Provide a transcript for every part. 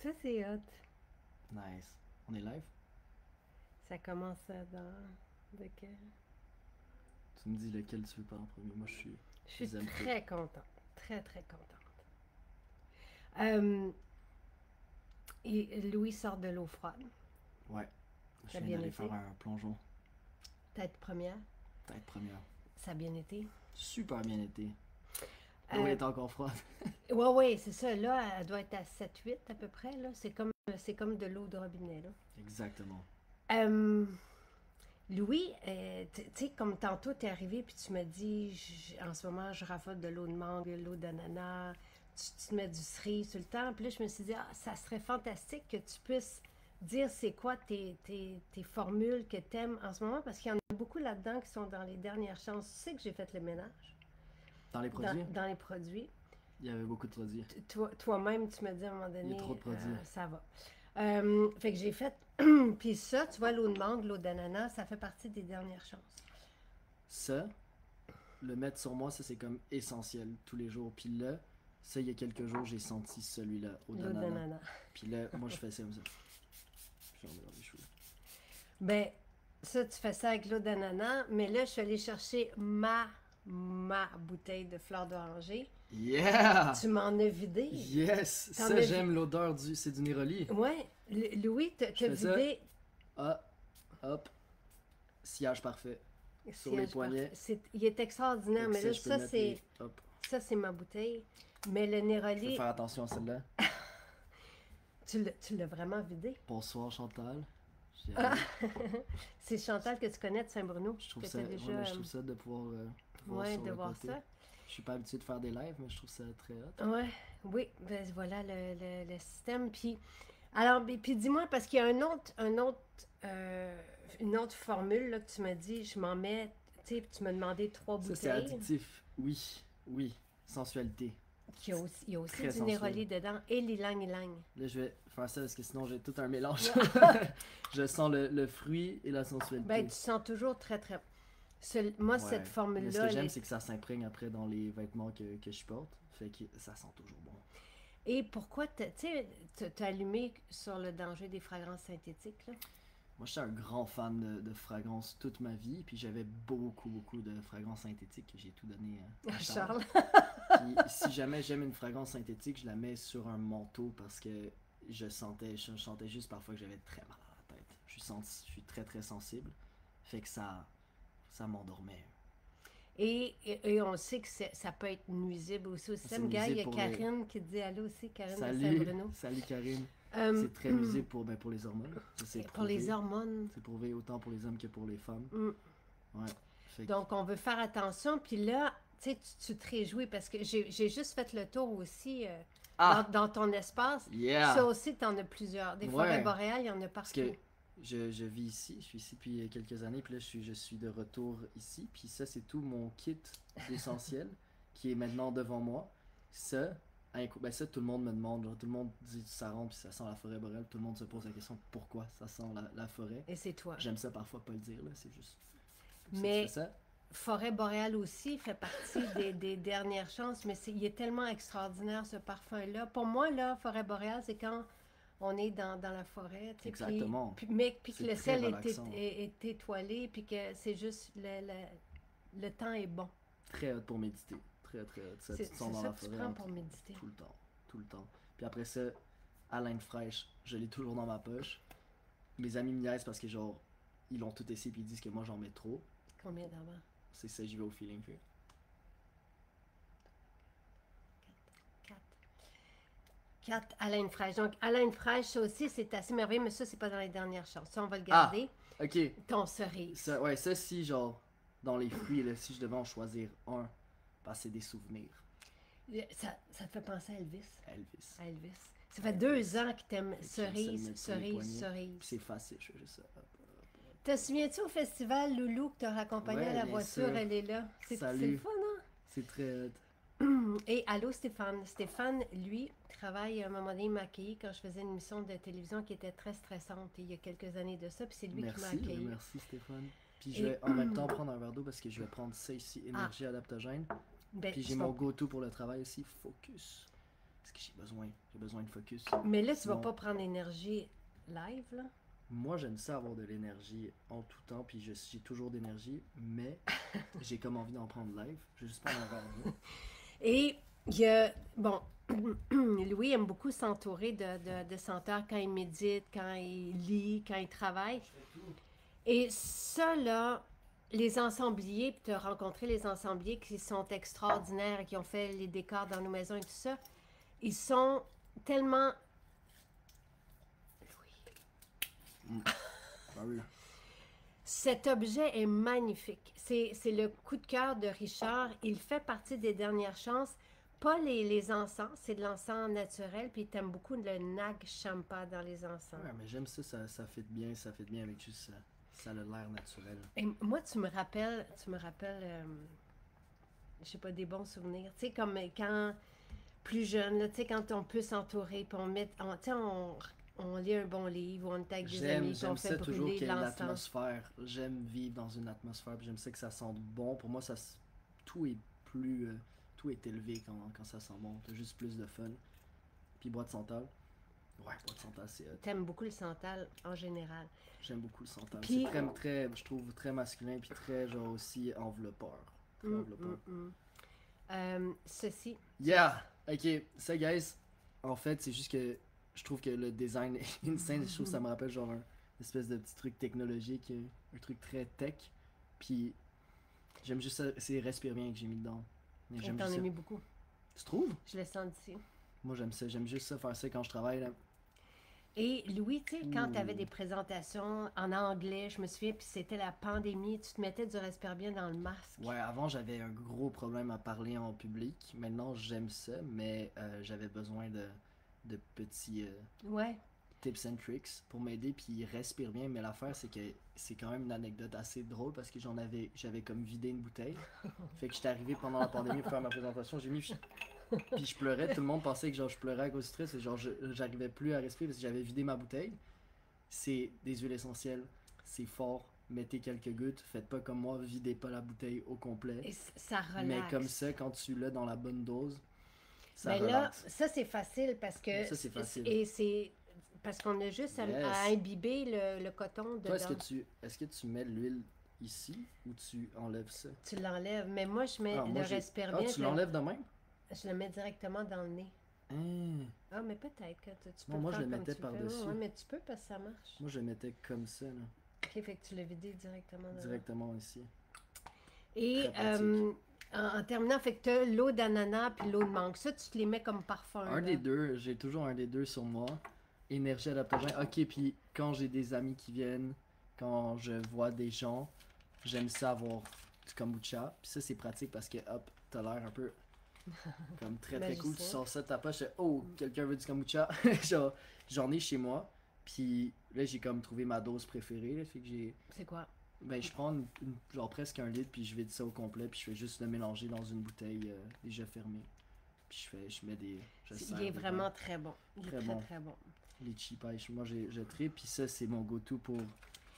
Ça, c'est hot. Nice. On est live? Ça commence dans... De quel... Tu me dis lequel tu veux pas en premier. Moi, Je suis j'aime tout. très contente. Très, très contente. Euh, Louis sort de l'eau froide. Ouais. Je Ça a viens bien d'aller été. faire un plongeon. Tête première. Tête première. Ça a bien été. Super bien été. L'eau Euh, est encore froide. ouais, c'est ça. Là, elle doit être à 7-8 à peu près. Là. C'est comme de l'eau de robinet. Là. Exactement. Euh, Louis, tu sais, comme tantôt, tu es arrivé puis tu m'as dit, en ce moment, je raffole de l'eau de mangue, l'eau d'ananas, tu te mets du cerise tout le temps. Puis là, je me suis dit, ah, ça serait fantastique que tu puisses dire c'est quoi tes formules que tu aimes en ce moment, parce qu'il y en a beaucoup là-dedans qui sont dans les dernières chances. Tu sais que j'ai fait le ménage Dans les produits, dans les produits. il y avait beaucoup de produits. Toi-même, tu m'as dit à un moment Il y donné, a trop de produits. ça va. Fait que j'ai fait. Puis ça, tu vois, l'eau de mangue, l'eau d'ananas, ça fait partie des dernières chances. Ça, le mettre sur moi, ça c'est comme essentiel tous les jours. Puis là, ça, il y a quelques jours, j'ai senti celui-là au L'eau d'ananas. d'ananas. Puis là, moi, je fais ça comme ça. Je remets dans les cheveux. Ben, ça, tu fais ça avec l'eau d'ananas, mais là, je suis allée chercher ma bouteille de fleurs d'oranger. Yeah! Tu m'en as vidé. Yes! T'en Ça, as j'aime l'odeur du... C'est du Néroli. Ouais, Louis, t'as Je fais ça. vidé. Ah, hop. Sillage parfait. Sur les Siège poignets. parfait. Il est extraordinaire, Fait que mais là, je peux ça, mettre c'est les- Hop. ça, c'est ma bouteille. Mais le Je vais Néroli, faire attention à celle-là. tu l'as vraiment vidé. Bonsoir, Chantal. J'y Ah. arrive. C'est Chantal que tu connais de Saint-Bruno. Je trouve que ça, t'as déjà, ouais, mais je trouve ça de pouvoir voir ouais, sur de le voir côté. ça. Je suis pas habitué de faire des lives, mais je trouve ça très hot. Ouais, oui, ben voilà le système. Puis, alors, puis dis-moi, parce qu'il y a une autre formule là, que tu m'as dit, je m'en mets, tu sais, tu m'as demandé 3 Ça, c'est bouteilles. additif. Oui, oui. Sensualité. Il y a aussi Très du sensuel. Néroli dedans et l'ilang-ilang. Là, je vais faire ça parce que sinon, j'ai tout un mélange. Je sens le fruit et la sensualité. Ben, tu sens toujours très, très. Moi, Ouais. cette Mais ce formule-là, que j'aime, elle c'est que ça s'imprègne après dans les vêtements que je porte. Fait que ça sent toujours bon. Et pourquoi, tu sais, t'as allumé sur le danger des fragrances synthétiques, là? Moi, j'étais un grand fan de fragrances toute ma vie. Puis j'avais beaucoup, beaucoup de fragrances synthétiques que j'ai tout donné à Charles. Puis si jamais j'aime une fragrance synthétique, je la mets sur un manteau parce que je sentais juste parfois que j'avais très mal à la tête. Je suis très, très sensible. Fait que ça m'endormait. Et on sait que ça peut être nuisible aussi au système. Gars, il y a nuisible pour Karine qui dit allô aussi, Karine de Salut, Saint-Bruno. salut Karine. Euh, C'est très nuisible pour les hormones. Ça, c'est pour les prouvé. hormones. C'est prouvé autant pour les hommes que pour les femmes. Mm. Ouais. Fait que- Donc, on veut faire attention. Puis là, tu sais, tu te réjouis parce que j'ai juste fait le tour aussi dans ton espace. Yeah! Ça aussi, tu en as plusieurs. Des Ouais. forêts boréales, il y en a Parce partout. que je vis ici, je suis ici depuis quelques années, puis là je suis de retour ici, puis ça c'est tout mon kit d'essentiel qui est maintenant devant moi. Ça, ben ça tout le monde me demande, genre, tout le monde dit ça rentre puis ça sent la forêt boréale, tout le monde se pose la question pourquoi ça sent la forêt. Et c'est toi. J'aime ça parfois pas le dire, là, c'est juste. Mais C'est ça. forêt boréale aussi fait partie des dernières chances, mais il est tellement extraordinaire ce parfum-là. Pour moi, là, forêt boréale, c'est quand on est dans la forêt. Tu sais, Exactement. Puis que C'est le très ciel relaxant. est étoilé, puis que c'est juste le temps est bon. Très hot pour méditer. Très très hot. Ça, tu C'est te sens dans ça la que tu forêt prends pour méditer. tout le temps. Tout le temps. Puis après ça, haleine fraîche, je l'ai toujours dans ma poche. Mes amis me niaisent parce que genre, ils l'ont tout essayé puis ils disent que moi j'en mets trop. Combien d'avant? C'est ça, j'y vais au feeling. Fait. 4 haleine fraîche. Donc, haleine fraîche, ça aussi, c'est assez merveilleux, mais ça, c'est pas dans les dernières chances. Ça, on va le garder. Ok. Ton cerise. Ça, ouais, ça si genre, dans les fruits, là, si je devais en choisir un, parce que c'est des souvenirs. Ça te fait penser à Elvis. Elvis. À Elvis. Ça fait 2 ans que t'aimes Fait que j'aime ça le cerise, mettre sur les cerise, poignets. Puis cerise. c'est facile, je fais juste ça. Hop. Te souviens-tu au festival Loulou que t'as raccompagné Ouais, à la bien voiture, sûr. elle est là. C'est Salut. le fun, hein? C'est très hot. Et allô Stéphane. Stéphane, lui, travaille à un moment donné, il m'a accueilli quand je faisais une émission de télévision qui était très stressante il y a quelques années de ça, puis c'est lui qui m'a Merci, accueilli. merci Stéphane. Puis Et- je vais en même temps prendre un verre d'eau parce que je vais prendre ça ici, énergie adaptogène. Ben, Puis j'ai mon go-to pour le travail aussi, focus. parce que j'ai besoin de focus. Mais là, tu Sinon, vas pas prendre l'énergie live, là? moi, j'aime ça avoir de l'énergie en tout temps, puis j'ai toujours d'énergie, mais j'ai comme envie d'en prendre live. Je vais juste prendre un verre d'eau. Et il y a, bon, Louis aime beaucoup s'entourer de senteurs quand il médite, quand il lit, quand il travaille. Et ça, là, les ensembliers, puis tu as rencontré les ensembliers qui sont extraordinaires et qui ont fait les décors dans nos maisons et tout ça, ils sont tellement... Ah oui. Cet objet est magnifique. C'est le coup de cœur de Richard. Il fait partie des dernières chances. Pas les encens, c'est de l'encens naturel. Puis il aime beaucoup le nag champa dans les encens. Ouais, mais j'aime ça, ça fait bien avec juste ça. Ça a l'air naturel. Et moi, tu me rappelles, je sais pas, des bons souvenirs. Tu sais, comme quand, plus jeune, là, tu sais, quand on peut s'entourer, puis tu sais, on lit un bon livre, ou on est avec des amis, puis on fait ça toujours brûler qu'il y ait l'encens. l'atmosphère. J'aime vivre dans une atmosphère, puis j'aime ça que ça sente bon. Pour moi, tout est plus... tout est élevé quand ça sent bon. T'as juste plus de fun. Puis bois de santal. Ouais, bois de santal, c'est hot. T'aimes beaucoup le santal en général. J'aime beaucoup le santal. Puis- C'est très, je trouve, très masculin, puis très, genre, aussi enveloppeur. Très enveloppeur. Ceci, Yeah! Ok, ça, guys, en fait, c'est juste que je trouve que le design est insane. Je trouve que ça me rappelle, genre, une espèce de petit truc technologique, un truc très tech. Puis, j'aime juste ça, c'est Respire bien que j'ai mis dedans. Mais on j'aime t'en juste a ça. mis beaucoup. Tu trouves? Je le sens d'ici. Moi, j'aime ça. J'aime juste ça, faire ça quand je travaille, là. Et Louis, tu sais, quand Ouh. tu avais des présentations en anglais, je me souviens, puis c'était la pandémie, tu te mettais du Respire bien dans le masque. Ouais, avant, j'avais un gros problème à parler en public. Maintenant, j'aime ça, mais j'avais besoin de petits Ouais. tips and tricks pour m'aider, puis respire bien. Mais l'affaire, c'est que c'est quand même une anecdote assez drôle parce que j'avais comme vidé une bouteille. Fait que j'étais arrivé pendant la pandémie pour faire ma présentation, j'ai mis... Puis je pleurais, tout le monde pensait que genre je pleurais à cause du stress, et genre j'arrivais plus à respirer parce que j'avais vidé ma bouteille. C'est des huiles essentielles, c'est fort, mettez quelques gouttes, faites pas comme moi, videz pas la bouteille au complet. Et ça relaxe. Mais comme ça, quand tu l'as dans la bonne dose, ça Mais relaxe. là, ça c'est facile parce que... Ça, c'est facile. Et c'est... Parce qu'on a juste Yes. à imbiber le coton dedans. Toi, est-ce que tu mets l'huile ici ou tu enlèves ça? Tu l'enlèves. Mais moi, je mets Ah, moi, le Respire bien. tu l'enlèves de même? Je le mets directement dans le nez. Hein. Ah, mais peut-être que tu peux Non, moi, le je faire le comme mettais tu veux. par-dessus. Ouais, mais tu peux parce que ça marche. Moi, je le mettais comme ça, là, Ok, fait que tu l'as vidé directement dedans. directement ici. Et Très pratique. en terminant, fait que tu as l'eau d'ananas puis l'eau de mangue. Ça, tu te les mets comme parfum. Un là. des deux, j'ai toujours un des deux sur moi. Énergie adaptogène. Ok, puis quand j'ai des amis qui viennent, quand je vois des gens, j'aime ça avoir du kombucha. Puis ça, c'est pratique parce que, hop, t'as l'air un peu comme très très cool. Tu Magicien. sors ça de ta poche, oh, quelqu'un veut du kombucha. Genre, j'en ai chez moi. Puis là, j'ai comme trouvé ma dose préférée. Là, fait que C'est quoi? ben, je prends genre presque un litre, puis je vide ça au complet, puis je fais juste le mélanger dans une bouteille déjà fermée. Puis je mets des... Il est vraiment très bon. Il Très est bon. très bon. Les pêche. Moi, je tripe, puis ça, c'est mon go-to pour...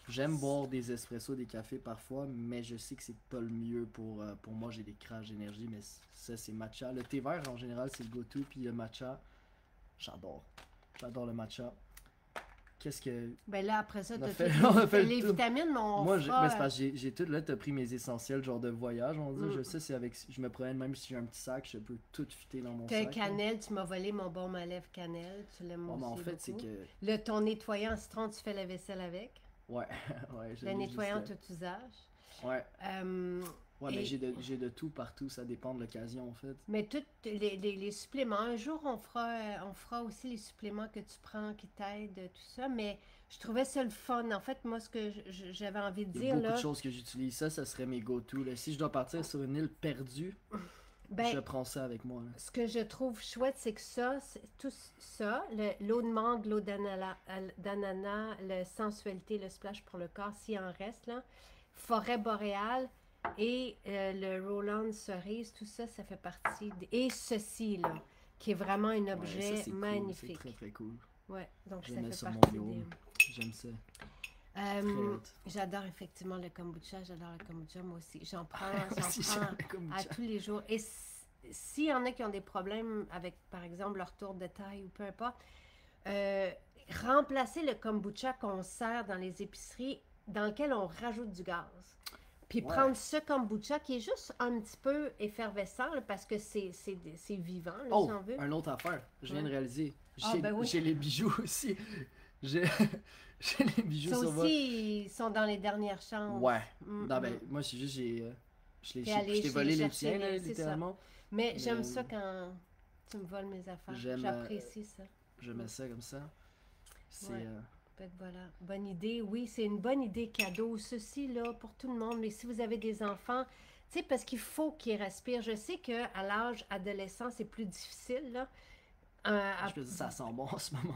J'aime boire des espressos, des cafés parfois, mais je sais que c'est pas le mieux pour moi. J'ai des crashs d'énergie, mais ça, c'est matcha. Le thé vert, en général, c'est le go-to, puis le matcha, j'adore. J'adore le matcha. Qu'est-ce que... Ben là, après ça, On a tu fait- as on a fait le les tour. vitamines, mais on Moi, fera, mais c'est parce que j'ai tout, là, t'as pris mes essentiels, genre de voyage, on dit. Mm. Je sais, c'est avec... Je me promène, même si j'ai un petit sac, je peux tout fitter dans mon t'as sac. là. cannelle, tu m'as volé mon baume à lèvres cannelle. Tu l'aimes Bon, aussi mais en fait, c'est beaucoup. que... Le ton nettoyant en citron, tu fais la vaisselle avec. Ouais, ouais, je Le l'ai nettoyant juste, tout usage. Ouais, ouais, mais Et- j'ai de tout partout, ça dépend de l'occasion, en fait. Mais tous les suppléments, un jour on fera aussi les suppléments que tu prends qui t'aident, tout ça, mais je trouvais ça le fun. En fait, moi, ce que j'avais envie de Il y a dire, beaucoup là, de choses que j'utilise. Ça serait mes go-to. Là. Si je dois partir sur une île perdue, ben, je prends ça avec moi. Là. ce que je trouve chouette, c'est que tout ça, l'eau de mangue, l'eau d'ananas, la sensualité, le splash pour le corps, s'il en reste, là, forêt boréale et le Roland cerise, tout ça, ça fait partie. Et ceci, là, qui est vraiment un Ouais, objet ça, c'est cool. magnifique. C'est très très cool. Ouais, donc Je ça le mets fait sur mon partie bureau. des... J'aime ça. Euh, Très hâte. j'adore effectivement le kombucha, moi aussi. J'en prends Si à j'avais comme tous les jours. Et s'il y en a qui ont des problèmes avec, par exemple, leur tour de taille ou peu importe, remplacer le kombucha qu'on sert dans les épiceries dans lequel on rajoute du gaz. Puis prendre ce kombucha qui est juste un petit peu effervescent là, parce que c'est vivant, là, si on veut. Une autre affaire, je viens de réaliser. Oui. J'ai les bijoux aussi. J'ai les bijoux Ça sur moi. aussi, ils sont dans les dernières chances. Ouais. Non, ben, moi, c'est juste, je t'ai volé les tiens, là, littéralement. Mais j'aime ça quand tu me voles mes affaires. J'apprécie ça. J'aimais ça comme ça. C'est... Voilà, bonne idée. Oui, c'est une bonne idée cadeau. Ceci, là, pour tout le monde. Mais si vous avez des enfants, tu sais, parce qu'il faut qu'ils respirent. Je sais qu'à l'âge adolescent, c'est plus difficile, là. Je peux dire, ça sent bon en ce moment.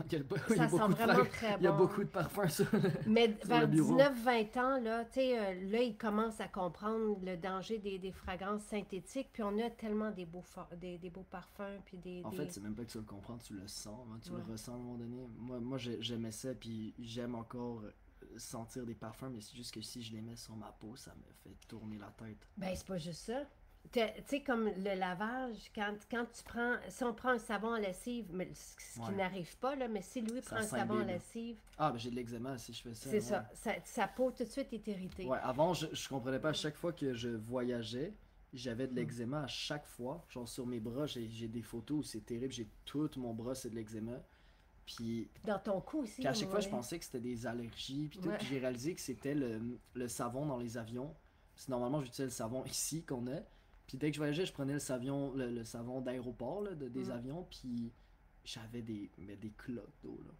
Ça sent vraiment très bon. Il y a beaucoup de parfums sur Mais vers 19-20 ans, là, tu sais, là, ils commencent à comprendre le danger des fragrances synthétiques. Puis on a tellement des beaux parfums. Puis En fait, c'est même pas que tu le comprends, tu le sens. Hein, tu le ressens à un moment donné. Moi j'aimais ça, puis j'aime encore sentir des parfums, mais c'est juste que si je les mets sur ma peau, ça me fait tourner la tête. Ben, c'est pas juste ça. Tu sais, comme le lavage, quand tu prends, si on prend un savon à lessive, mais ce qui n'arrive pas, là, mais si Louis prend un savon à lessive... Ah, ben j'ai de l'eczéma si je fais ça. C'est ça. Sa peau tout de suite est irritée. Ouais, avant, je comprenais pas, à chaque fois que je voyageais, j'avais de l'eczéma à chaque fois. Genre sur mes bras, j'ai des photos où c'est terrible, j'ai tout mon bras, c'est de l'eczéma. Puis... Dans ton cou aussi. Puis à chaque fois, je pensais que c'était des allergies, puis tout, puis j'ai réalisé que c'était le savon dans les avions. Parce que normalement, j'utilisais le savon ici qu'on a. Puis dès que je voyageais, je prenais le savon d'aéroport, des avions, puis j'avais des cloques d'eau, là.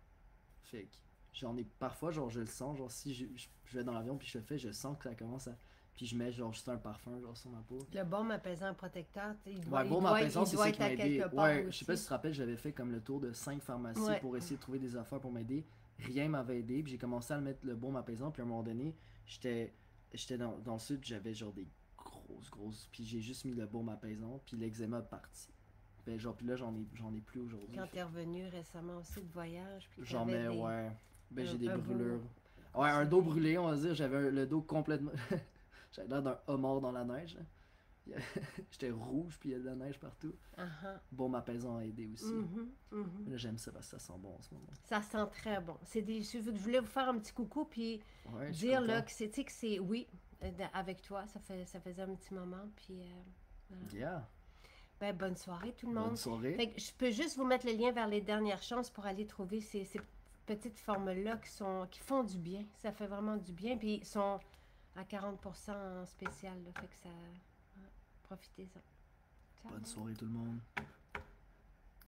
Fait que j'en ai parfois, genre je le sens, genre si je vais dans l'avion puis je le fais, je sens que ça commence à... Puis je mets genre juste un parfum genre sur ma peau. Le baume apaisant protecteur, il doit être à quelque part. Ouais, je sais pas si tu te rappelles, j'avais fait comme le tour de 5 pharmacies pour essayer de trouver des affaires pour m'aider. Rien m'avait aidé, puis j'ai commencé à le mettre le baume apaisant, puis à un moment donné, j'étais dans le sud, j'avais genre des grosses, puis j'ai juste mis le baume apaisant, puis l'eczéma parti. Ben genre, puis là j'en ai plus aujourd'hui. Quand t'es revenu récemment aussi de voyage, puis j'en mets, ben j'ai des brûlures. Ouais, un dos brûlé, on va dire, j'avais le dos complètement... J'avais l'air d'un homard dans la neige. J'étais rouge, puis il y a de la neige partout. Baume apaisant a aidé aussi. Là, j'aime ça parce que ça sent bon en ce moment. Ça sent très bon. C'est délicieux. Je voulais vous faire un petit coucou, puis dire là, que c'est... Oui, avec toi, ça faisait un petit moment, puis... voilà. Yeah. Ben, bonne soirée tout le monde. Bonne soirée. Fait que je peux juste vous mettre le lien vers les dernières chances pour aller trouver ces petites formules-là qui font du bien. Ça fait vraiment du bien, puis ils sont... à 40% en spécial, là, fait que ça... profitez-en. Bonne soirée tout le monde.